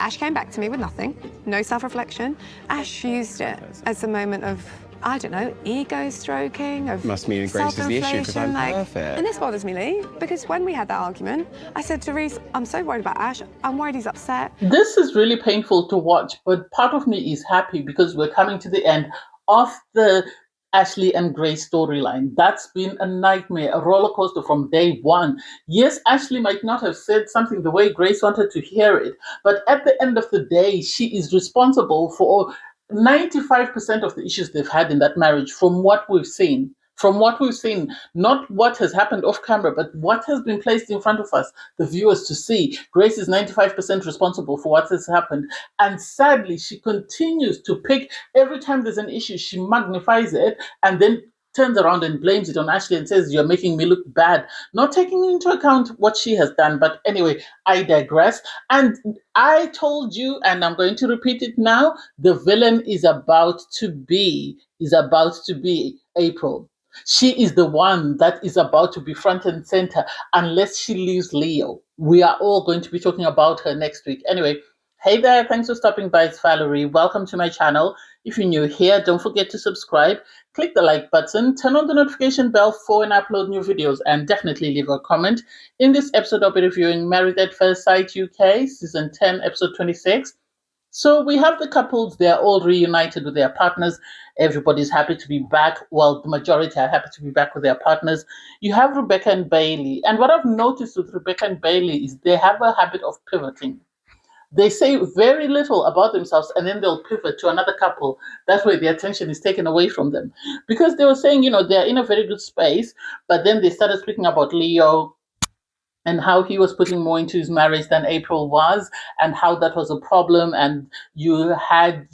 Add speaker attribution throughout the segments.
Speaker 1: Ash came back to me with nothing, no self-reflection. Ash used it as a moment of, I don't know, ego stroking, of
Speaker 2: must mean Grace is the issue because I'm perfect.
Speaker 1: And this bothers me, Lee, because when we had that argument, I said to Reese, I'm so worried about Ash. I'm worried he's upset.
Speaker 3: This is really painful to watch, but part of me is happy because we're coming to the end of the Ashley and Grace storyline. That's been a nightmare, a roller coaster from day one. Yes, Ashley might not have said something the way Grace wanted to hear it, but at the end of the day, she is responsible for 95% of the issues they've had in that marriage from what we've seen. From what we've seen, not what has happened off camera, but what has been placed in front of us, the viewers to see. Grace is 95% responsible for what has happened. And sadly, she continues to pick, every time there's an issue, she magnifies it and then turns around and blames it on Ashley and says, you're making me look bad, not taking into account what she has done. But anyway, I digress. And I told you, and I'm going to repeat it now, the villain is about to be April. She is the one that is about to be front and center unless she leaves Leo. We are all going to be talking about her next week. Anyway, hey there, thanks for stopping by. It's Valerie. Welcome to my channel. If you're new here, don't forget to subscribe, click the like button, turn on the notification bell for when I upload new videos, and definitely leave a comment. In this episode, I'll be reviewing Married at First Sight UK, Season 10, Episode 26. So we have the couples, they're all reunited with their partners. Everybody's happy to be back. Well, the majority are happy to be back with their partners. You have Rebecca and Bailey. And what I've noticed with Rebecca and Bailey is they have a habit of pivoting. They say very little about themselves and then they'll pivot to another couple. That way the attention is taken away from them. Because they were saying, they're in a very good space, but then they started speaking about Leo and how he was putting more into his marriage than April was, and how that was a problem. And you had,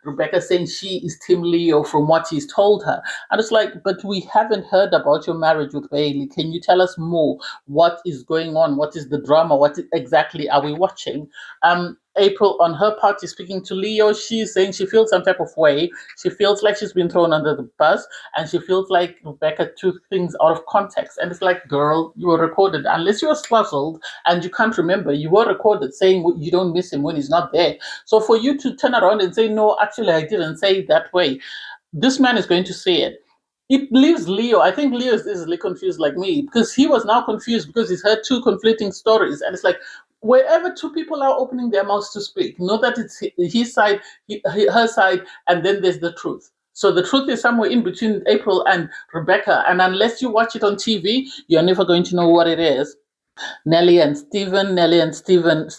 Speaker 3: Rebecca saying she is Team Leo from what he's told her. And it's like, but we haven't heard about your marriage with Bailey. Can you tell us more? What is going on? What is the drama? What exactly are we watching? April, on her part, is speaking to Leo. She's saying she feels some type of way. She feels like she's been thrown under the bus, and she feels like Rebecca took things out of context. And it's like, girl, you were recorded. Unless you're puzzled and you can't remember, you were recorded saying you don't miss him when he's not there. So for you to turn around and say, no, actually, I didn't say it that way, this man is going to say it. It leaves Leo. I think Leo is easily confused like me, because he was now confused because he's heard two conflicting stories. And it's like, wherever two people are opening their mouths to speak, know that it's his side, her side, and then there's the truth. So the truth is somewhere in between April and Rebecca. And unless you watch it on TV, you're never going to know what it is. Nelly and Steven.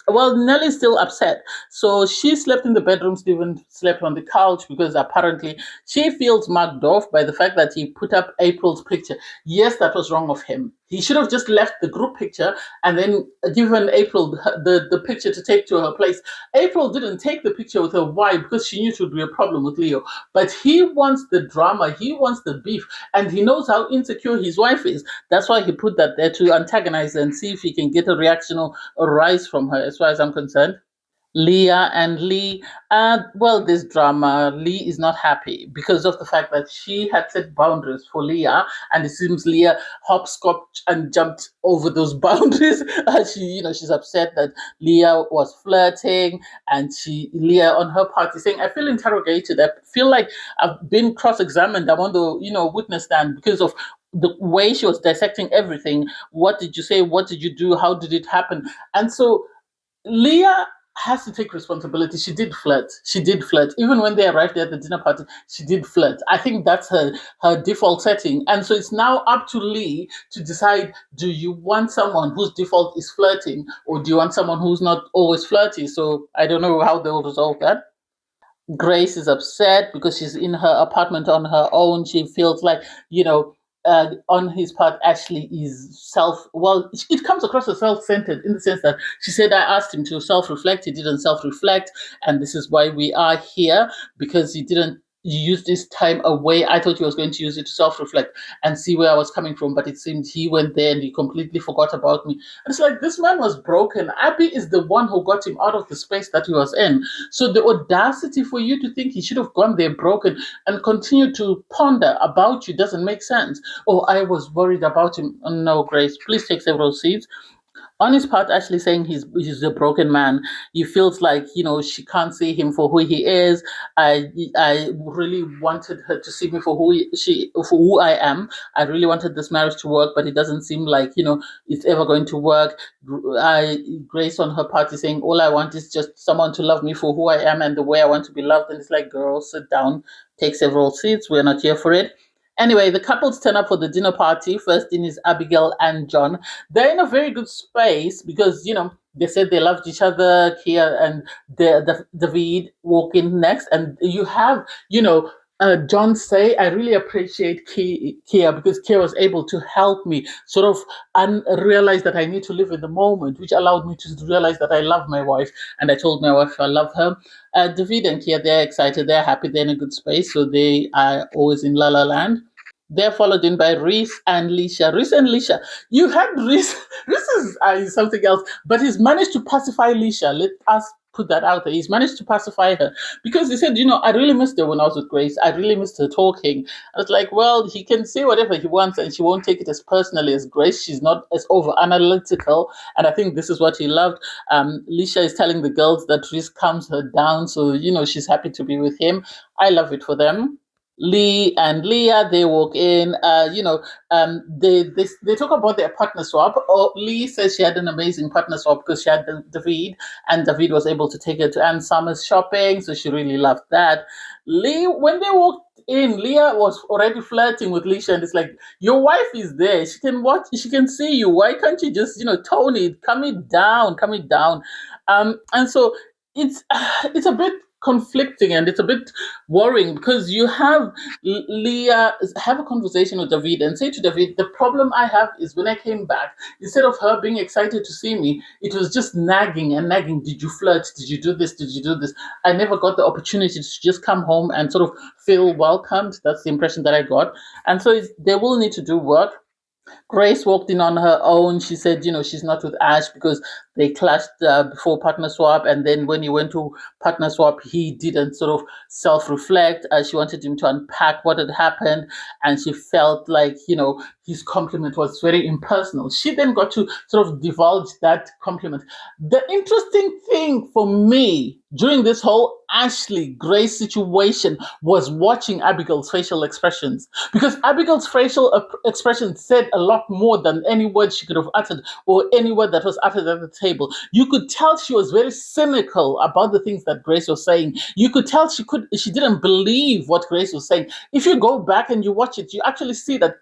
Speaker 3: Well, Nelly's still upset. So she slept in the bedroom. Steven slept on the couch because apparently she feels mugged off by the fact that he put up April's picture. Yes, that was wrong of him. He should have just left the group picture and then given April the picture to take to her place. April didn't take the picture with her. Why? Because she knew it would be a problem with Leo. But he wants the drama. He wants the beef. And he knows how insecure his wife is. That's why he put that there, to antagonize her and see if he can get a reaction or a rise from her, as far as I'm concerned. Leah and Lee, well, this drama, Lee is not happy because of the fact that she had set boundaries for Leah, and it seems Leah hopscotched and jumped over those boundaries. She's upset that Leah was flirting, and Leah on her part is saying, I feel interrogated. I feel like I've been cross-examined. I'm on the witness stand because of the way she was dissecting everything. What did you say? What did you do? How did it happen? And so Leah has to take responsibility. She did flirt. Even when they arrived at the dinner party, she did flirt. I think that's her default setting. And so it's now up to Lee to decide, do you want someone whose default is flirting, or do you want someone who's not always flirty? So I don't know how they'll resolve that. Grace is upset because she's in her apartment on her own. She feels like, on his part, Ashley is it comes across as self-centered in the sense that she said, I asked him to self-reflect. He didn't self-reflect. And this is why we are here, because he didn't use this time away. I thought he was going to use it to self-reflect and see where I was coming from. But it seemed he went there and he completely forgot about me. And it's like, this man was broken. Abby is the one who got him out of the space that he was in. So the audacity for you to think he should have gone there broken and continue to ponder about you doesn't make sense. Oh, I was worried about him. Oh, no, Grace, please take several seats. On his part, actually saying he's a broken man. He feels like, she can't see him for who he is. I really wanted her to see me for for who I am. I really wanted this marriage to work, but it doesn't seem like, it's ever going to work. Grace on her part is saying, all I want is just someone to love me for who I am and the way I want to be loved. And it's like, girl, sit down, take several seats. We're not here for it. Anyway, the couples turn up for the dinner party. First in is Abigail and John. They're in a very good space because, they said they loved each other. Kia and David walk in next. And you have, John say, I really appreciate Kia because Kia was able to help me sort of realize that I need to live in the moment, which allowed me to realize that I love my wife. And I told my wife I love her. David and Kia, they're excited, they're happy, they're in a good space. So they are always in La La Land. They're followed in by Reese and Lisha. Reese and Lisha. You had Reese. Reese is something else, but he's managed to pacify Lisha. Let us put that out there. He's managed to pacify her because he said, I really missed her when I was with Grace. I really missed her talking. I was like, well, he can say whatever he wants and she won't take it as personally as Grace. She's not as over analytical. And I think this is what he loved. Lisha is telling the girls that Reese calms her down. So, she's happy to be with him. I love it for them. Lee and Leah, they walk in. They talk about their partner swap. Lee says she had an amazing partner swap because she had David, and David was able to take her to Ann Summers shopping, so she really loved that. Lee, when they walked in, Leah was already flirting with Lisha, and it's like, your wife is there. She can watch. She can see you. Why can't you just, tone it, calm it down. And so it's a bit conflicting and it's a bit worrying because you have Leah have a conversation with David and say to David, the problem I have is when I came back, instead of her being excited to see me, it was just nagging and nagging. Did you flirt? Did you do this? Did you do this? I never got the opportunity to just come home and sort of feel welcomed. That's the impression that I got. And so they will need to do work. Grace walked in on her own. She said, she's not with Ash because they clashed before partner swap. And then when he went to partner swap, he didn't sort of self-reflect. She wanted him to unpack what had happened. And she felt like, his compliment was very impersonal. She then got to sort of divulge that compliment. The interesting thing for me during this whole Ashley Grace situation was watching Abigail's facial expressions, because Abigail's facial expressions said a lot more than any word she could have uttered or any word that was uttered at the table. You could tell she was very cynical about the things that Grace was saying. You could tell she didn't believe what Grace was saying. If you go back and you watch it, you actually see that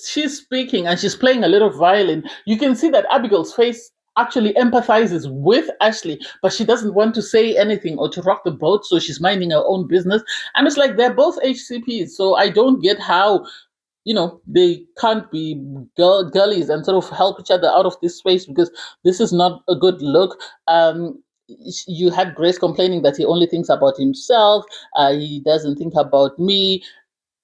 Speaker 3: she's speaking and she's playing a little violin. You can see that Abigail's face actually empathizes with Ashley, but she doesn't want to say anything or to rock the boat, so she's minding her own business. And it's like they're both HCPs, so I don't get how they can't be girlies and sort of help each other out of this space, because this is not a good look. You had Grace complaining that he only thinks about himself. He doesn't think about me.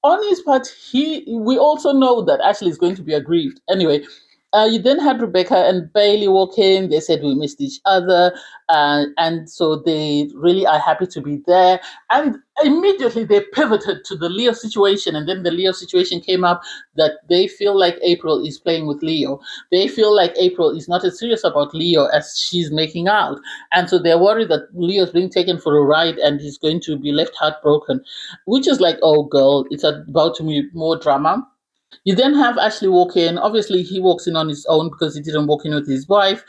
Speaker 3: On his part, we also know that Ashley is going to be aggrieved. Anyway, you then had Rebecca and Bailey walk in. They said we missed each other. And so they really are happy to be there. And immediately they pivoted to the Leo situation. And then the Leo situation came up that they feel like April is playing with Leo. They feel like April is not as serious about Leo as she's making out. And so they're worried that Leo's being taken for a ride and he's going to be left heartbroken, which is like, oh, girl, it's about to be more drama. You then have Ashley walk in. Obviously, he walks in on his own because he didn't walk in with his wife.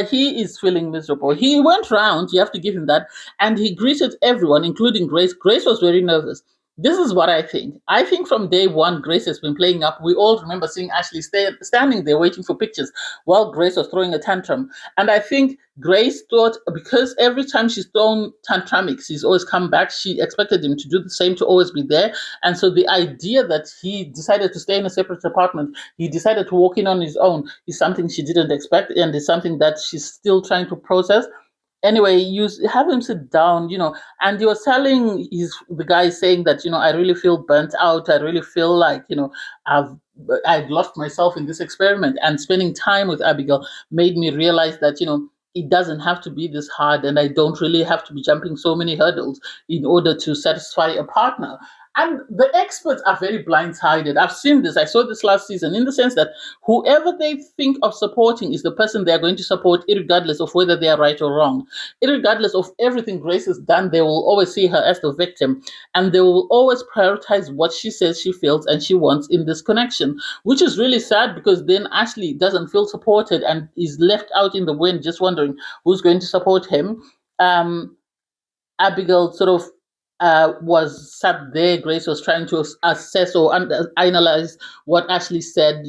Speaker 3: He is feeling miserable. He went round, you have to give him that, and he greeted everyone, including Grace. Grace was very nervous. This is what I think. I think from day one, Grace has been playing up. We all remember seeing Ashley standing there waiting for pictures while Grace was throwing a tantrum. And I think Grace thought, because every time she's thrown tantramics, he's always come back, she expected him to do the same, to always be there. And so the idea that he decided to stay in a separate apartment, he decided to walk in on his own, is something she didn't expect, and is something that she's still trying to process. Anyway, you have him sit down, and he was telling the guy, saying that, I really feel burnt out. I really feel like, I've lost myself in this experiment. And spending time with Abigail made me realize that, it doesn't have to be this hard, and I don't really have to be jumping so many hurdles in order to satisfy a partner. And the experts are very blindsided. I've seen this. I saw this last season in the sense that whoever they think of supporting is the person they are going to support, regardless of whether they are right or wrong. Regardless of everything Grace has done, they will always see her as the victim. And they will always prioritize what she says she feels and she wants in this connection, which is really sad because then Ashley doesn't feel supported and is left out in the wind, just wondering who's going to support him. Abigail sort of was sat there. Grace was trying to assess or analyze what Ashley said.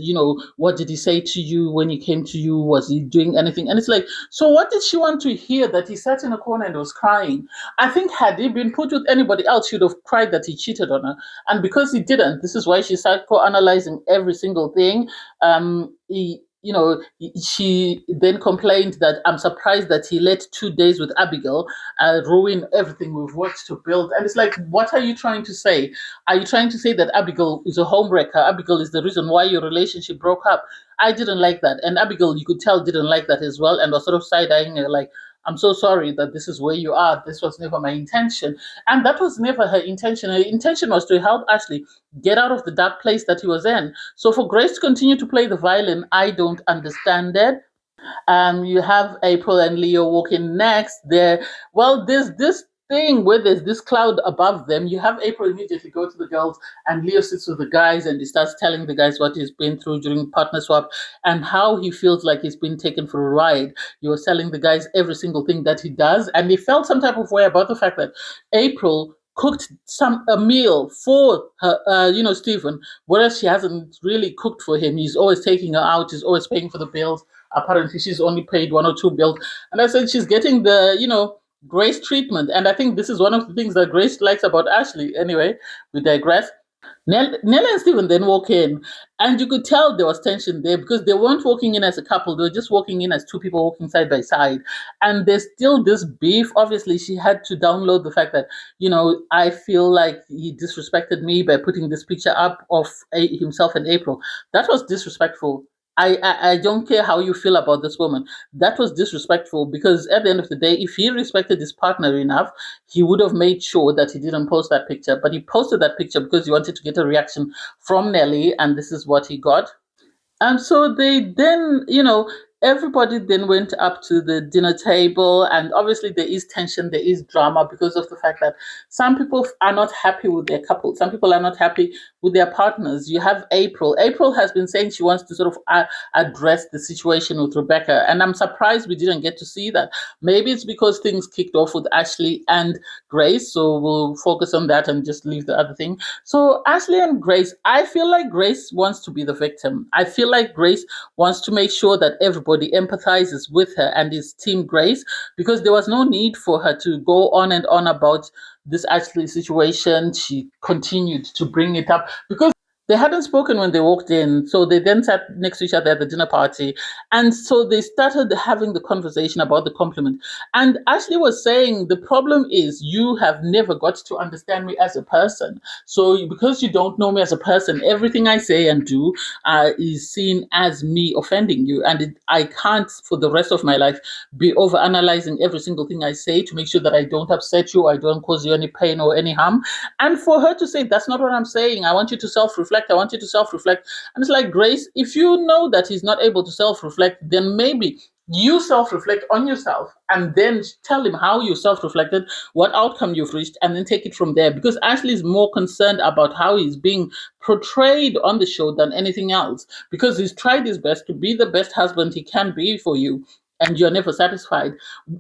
Speaker 3: What did he say to you when he came to you? Was he doing anything? And it's like, so what did she want to hear that he sat in a corner and was crying? I think had he been put with anybody else, she would have cried that he cheated on her. And because he didn't, this is why she started analyzing every single thing. She then complained that I'm surprised that he let 2 days with Abigail ruin everything we've worked to build. And it's like, what are you trying to say? Are you trying to say that Abigail is a homewrecker? Abigail is the reason why your relationship broke up? I didn't like that. And Abigail, you could tell, didn't like that as well and was sort of side-eyeing her like, I'm so sorry that this is where you are. This was never my intention. And that was never her intention. Her intention was to help Ashley get out of the dark place that he was in. So for Grace to continue to play the violin, I don't understand it. You have April and Leo walking next. There's this thing where there's this cloud above them. You have April immediately go to the girls, and Leo sits with the guys, and he starts telling the guys what he's been through during partner swap and how he feels like he's been taken for a ride. You're telling the guys every single thing that he does, and they felt some type of way about the fact that April cooked a meal for her, Steven, whereas she hasn't really cooked for him. He's always taking her out. He's always paying for the bills. Apparently, she's only paid 1 or 2 bills. And I said she's getting the, Grace treatment. And I think this is one of the things that Grace likes about Ashley. Anyway, we digress. Nelly and Steven then walk in, and you could tell there was tension there because they weren't walking in as a couple. They were just walking in as 2 people walking side by side. And there's still this beef. Obviously, she had to download the fact that, I feel like he disrespected me by putting this picture up of himself and April. That was disrespectful. I don't care how you feel about this woman. That was disrespectful because at the end of the day, if he respected his partner enough, he would have made sure that he didn't post that picture. But he posted that picture because he wanted to get a reaction from Nelly, and this is what he got. And so they then, everybody then went up to the dinner table, and obviously there is tension, there is drama because of the fact that some people are not happy with their couple. Some people are not happy with their partners. You have April. April has been saying she wants to sort of address the situation with Rebecca, and I'm surprised we didn't get to see that. Maybe it's because things kicked off with Ashley and Grace, so we'll focus on that and just leave the other thing. So Ashley and Grace, I feel like Grace wants to be the victim. I feel like Grace wants to make sure that everybody empathizes with her and is Team Grace, because there was no need for her to go on and on about this Ashley situation. She continued to bring it up because they hadn't spoken when they walked in, so they then sat next to each other at the dinner party. And so they started having the conversation about the compliment. And Ashley was saying, the problem is you have never got to understand me as a person. So because you don't know me as a person, everything I say and do is seen as me offending you. And I can't, for the rest of my life, be over-analyzing every single thing I say to make sure that I don't upset you, I don't cause you any pain or any harm. And for her to say, that's not what I'm saying, I want you to self-reflect, I want you to self-reflect. And it's like, Grace, if you know that he's not able to self-reflect, then maybe you self-reflect on yourself and then tell him how you self-reflected, what outcome you've reached, and then take it from there. Because Ashley is more concerned about how he's being portrayed on the show than anything else. Because he's tried his best to be the best husband he can be for you, and you're never satisfied.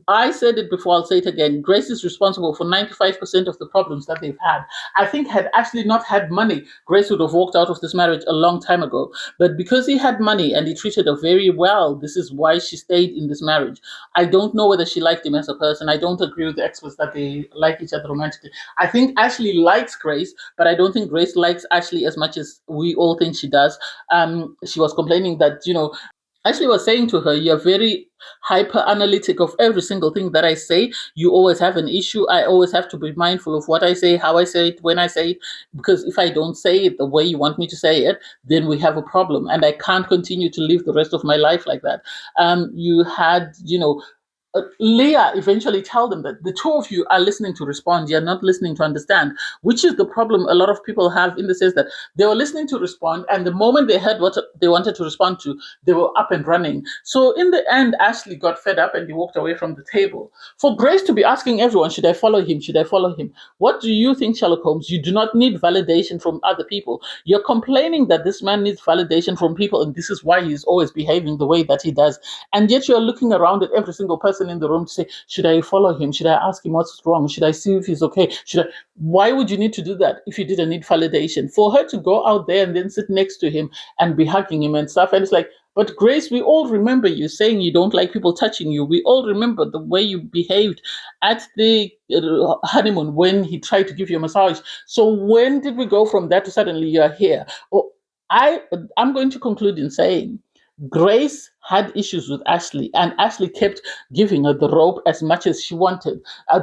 Speaker 3: I said it before, I'll say it again. Grace is responsible for 95% of the problems that they've had. I think had Ashley not had money, Grace would have walked out of this marriage a long time ago. But because he had money and he treated her very well, this is why she stayed in this marriage. I don't know whether she liked him as a person. I don't agree with the experts that they like each other romantically. I think Ashley likes Grace, but I don't think Grace likes Ashley as much as we all think she does. She was complaining that, Ashley was saying to her, you're very hyper analytic of every single thing that I say. You always have an issue. I always have to be mindful of what I say, how I say it, when I say it, because if I don't say it the way you want me to say it, then we have a problem, and I can't continue to live the rest of my life like that. You had, Leah eventually tell them that the two of you are listening to respond, you're not listening to understand, which is the problem a lot of people have, in the sense that they were listening to respond, and the moment they heard what they wanted to respond to, they were up and running. So in the end, Ashley got fed up and he walked away from the table. For Grace to be asking everyone, should I follow him? Should I follow him? What do you think, Sherlock Holmes? You do not need validation from other people. You're complaining that this man needs validation from people, and this is why he's always behaving the way that he does. And yet you're looking around at every single person in the room to say, should I follow him? Should I ask him what's wrong? Should I see if he's okay? Why would you need to do that if you didn't need validation? For her to go out there and then sit next to him and be hugging him and stuff. And it's like, but Grace, we all remember you saying you don't like people touching you. We all remember the way you behaved at the honeymoon when he tried to give you a massage. So when did we go from that to suddenly you're here? Oh, I'm going to conclude in saying Grace had issues with Ashley, and Ashley kept giving her the rope as much as she wanted,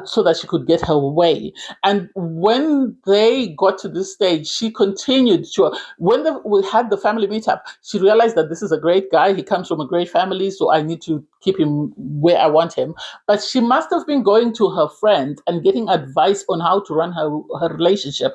Speaker 3: so that she could get her way. And when they got to this stage, she continued to. When we had the family meetup, she realized that this is a great guy. He comes from a great family, so I need to keep him where I want him. But she must have been going to her friend and getting advice on how to run her relationship.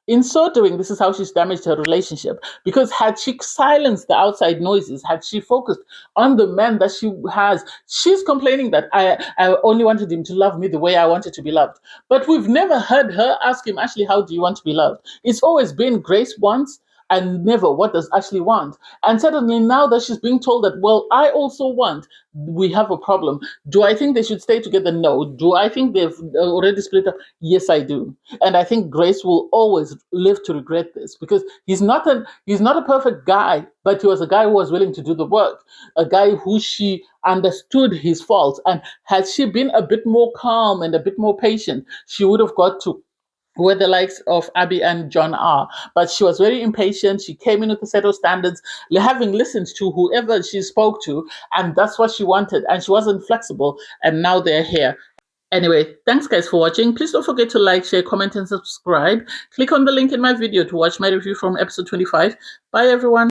Speaker 3: In so doing, this is how she's damaged her relationship. Because had she silenced the outside noises, had she focused on the man that she has, she's complaining that I only wanted him to love me the way I wanted to be loved. But we've never heard her ask him, Ashley, how do you want to be loved? It's always been Grace wants, and never what does Ashley want. And suddenly now that she's being told that, well, I also want, we have a problem. Do I think they should stay together? No. Do I think they've already split up? Yes, I do. And I think Grace will always live to regret this, because he's not a perfect guy, but he was a guy who was willing to do the work, a guy who she understood his faults. And had she been a bit more calm and a bit more patient, she would have got to where the likes of Abby and John are. But she was very impatient. She came in with a set of standards, having listened to whoever she spoke to, and that's what she wanted. And she wasn't flexible, and now they're here. Anyway, thanks guys for watching. Please don't forget to like, share, comment, and subscribe. Click on the link in my video to watch my review from episode 25. Bye everyone.